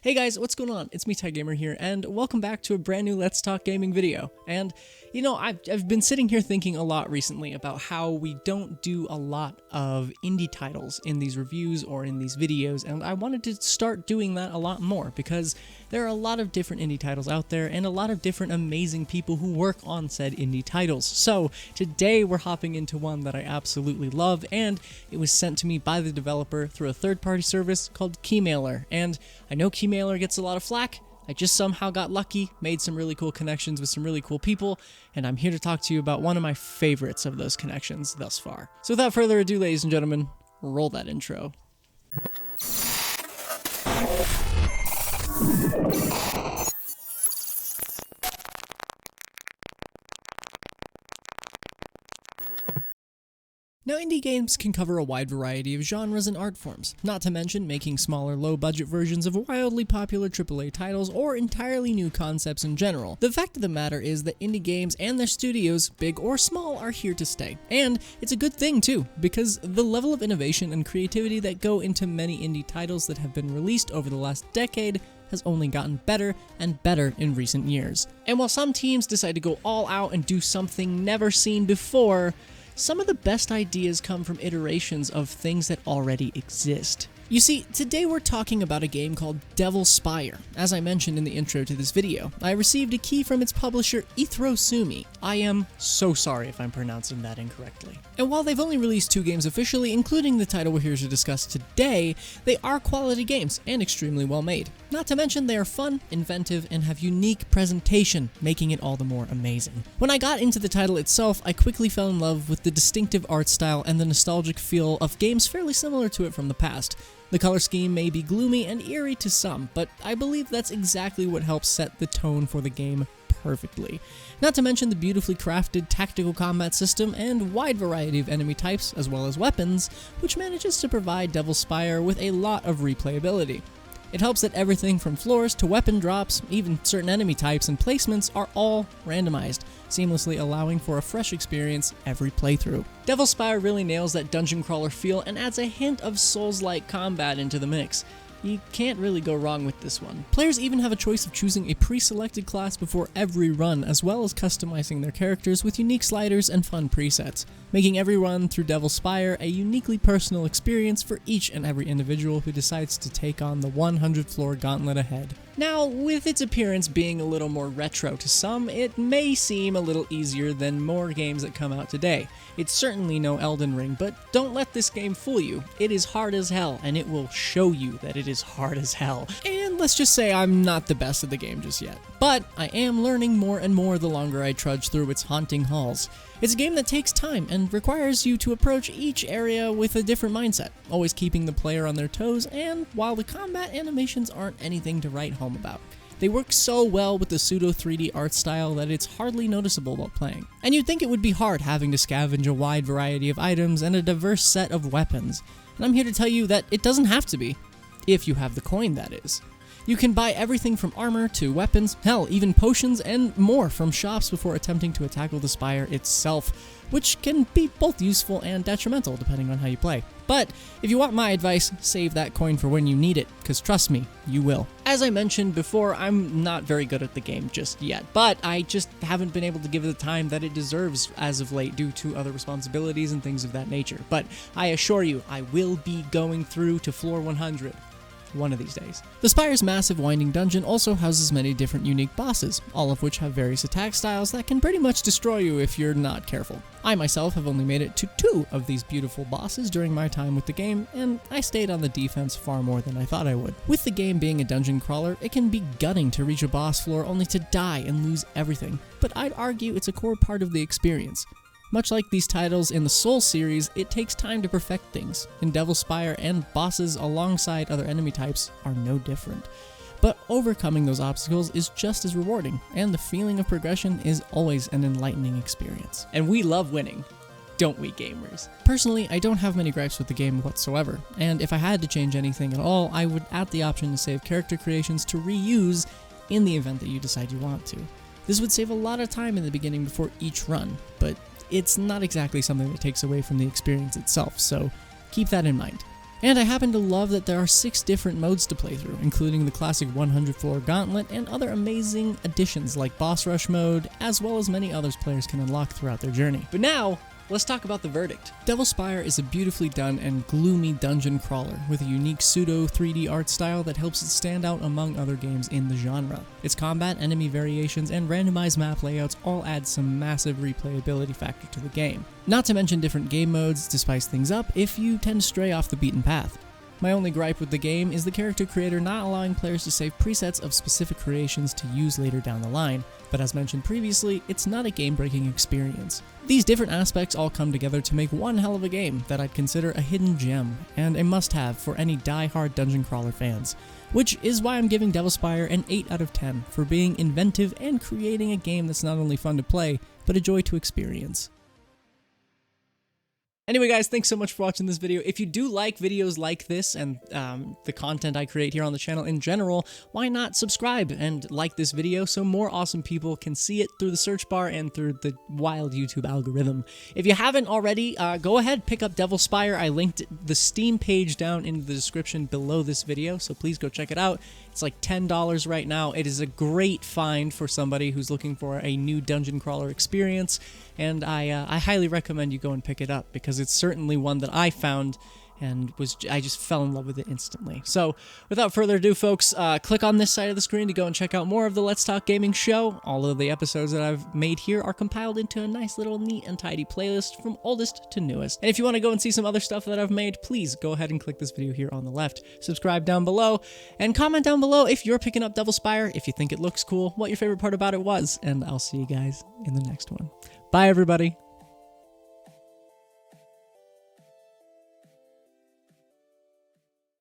Hey guys, what's going on? It's me, TyGamer here, and welcome back to a brand new Let's Talk Gaming video. And, you know, I've been sitting here thinking a lot recently about how we don't do a lot of indie titles in these reviews or in these videos, and I wanted to start doing that a lot more because there are a lot of different indie titles out there and a lot of different amazing people who work on said indie titles. So, today we're hopping into one that I absolutely love, and it was sent to me by the developer through a third-party service called Keymailer, and I know Keymailer gets a lot of flack. I just somehow got lucky, made some really cool connections with some really cool people, and I'm here to talk to you about one of my favorites of those connections thus far. So without further ado, ladies and gentlemen, roll that intro. Now, indie games can cover a wide variety of genres and art forms, not to mention making smaller, low-budget versions of wildly popular AAA titles or entirely new concepts in general. The fact of the matter is that indie games and their studios, big or small, are here to stay. And it's a good thing too, because the level of innovation and creativity that go into many indie titles that have been released over the last decade has only gotten better and better in recent years. And while some teams decide to go all out and do something never seen before, some of the best ideas come from iterations of things that already exist. You see, today we're talking about a game called Spire. As I mentioned in the intro to this video, I received a key from its publisher Ithrosumi. I am so sorry if I'm pronouncing that incorrectly. And while they've only released 2 games officially, including the title we're here to discuss today, they are quality games and extremely well made. Not to mention they are fun, inventive, and have unique presentation, making it all the more amazing. When I got into the title itself, I quickly fell in love with the distinctive art style and the nostalgic feel of games fairly similar to it from the past. The color scheme may be gloomy and eerie to some, but I believe that's exactly what helps set the tone for the game perfectly. Not to mention the beautifully crafted tactical combat system and wide variety of enemy types as well as weapons, which manages to provide Spire with a lot of replayability. It helps that everything from floors to weapon drops, even certain enemy types and placements, are all randomized, seamlessly allowing for a fresh experience every playthrough. Spire really nails that dungeon crawler feel and adds a hint of Souls-like combat into the mix. You can't really go wrong with this one. Players even have a choice of choosing a pre-selected class before every run, as well as customizing their characters with unique sliders and fun presets, making every run through Spire a uniquely personal experience for each and every individual who decides to take on the 100-floor gauntlet ahead. Now, with its appearance being a little more retro to some, it may seem a little easier than more games that come out today. It's certainly no Elden Ring, but don't let this game fool you. It is hard as hell, and it will show you that it is hard as hell. And let's just say I'm not the best at the game just yet. But I am learning more and more the longer I trudge through its haunting halls. It's a game that takes time and requires you to approach each area with a different mindset, always keeping the player on their toes, and while the combat animations aren't anything to write home about, they work so well with the pseudo 3D art style that it's hardly noticeable while playing. And you'd think it would be hard having to scavenge a wide variety of items and a diverse set of weapons, and I'm here to tell you that it doesn't have to be, if you have the coin, that is. You can buy everything from armor to weapons, hell, even potions and more from shops before attempting to tackle the Spire itself, which can be both useful and detrimental depending on how you play. But if you want my advice, save that coin for when you need it, because trust me, you will. As I mentioned before, I'm not very good at the game just yet, but I just haven't been able to give it the time that it deserves as of late due to other responsibilities and things of that nature. But I assure you, I will be going through to floor 100. One of these days. The Spire's massive winding dungeon also houses many different unique bosses, all of which have various attack styles that can pretty much destroy you if you're not careful. I myself have only made it to 2 of these beautiful bosses during my time with the game, and I stayed on the defense far more than I thought I would. With the game being a dungeon crawler, it can be gutting to reach a boss floor only to die and lose everything, but I'd argue it's a core part of the experience. Much like these titles in the Souls series, it takes time to perfect things, and Spire and bosses alongside other enemy types are no different. But overcoming those obstacles is just as rewarding, and the feeling of progression is always an enlightening experience. And we love winning, don't we, gamers? Personally, I don't have many gripes with the game whatsoever, and if I had to change anything at all, I would add the option to save character creations to reuse in the event that you decide you want to. This would save a lot of time in the beginning before each run, but it's not exactly something that takes away from the experience itself, so keep that in mind. And I happen to love that there are 6 different modes to play through, including the classic 100 floor gauntlet and other amazing additions like boss rush mode, as well as many others players can unlock throughout their journey. But now, let's talk about the verdict. Devil Spire is a beautifully done and gloomy dungeon crawler with a unique pseudo 3D art style that helps it stand out among other games in the genre. Its combat, enemy variations, and randomized map layouts all add some massive replayability factor to the game. Not to mention different game modes to spice things up if you tend to stray off the beaten path. My only gripe with the game is the character creator not allowing players to save presets of specific creations to use later down the line, but as mentioned previously, it's not a game-breaking experience. These different aspects all come together to make one hell of a game that I'd consider a hidden gem, and a must-have for any die-hard dungeon crawler fans. Which is why I'm giving Devil Spire an 8 out of 10 for being inventive and creating a game that's not only fun to play, but a joy to experience. Anyway guys, thanks so much for watching this video. If you do like videos like this and the content I create here on the channel in general, why not subscribe and like this video so more awesome people can see it through the search bar and through the wild YouTube algorithm. If you haven't already, go ahead, pick up Devil Spire. I linked the Steam page down in the description below this video, so please go check it out. It's like $10 right now. It is a great find for somebody who's looking for a new dungeon crawler experience, and I highly recommend you go and pick it up because it's certainly one that I found and I just fell in love with it instantly. So without further ado, folks, click on this side of the screen to go and check out more of the Let's Talk Gaming show. All of the episodes that I've made here are compiled into a nice little neat and tidy playlist from oldest to newest. And if you want to go and see some other stuff that I've made, please go ahead and click this video here on the left. Subscribe down below and comment down below if you're picking up Devil Spire, if you think it looks cool, what your favorite part about it was, and I'll see you guys in the next one. Bye, everybody.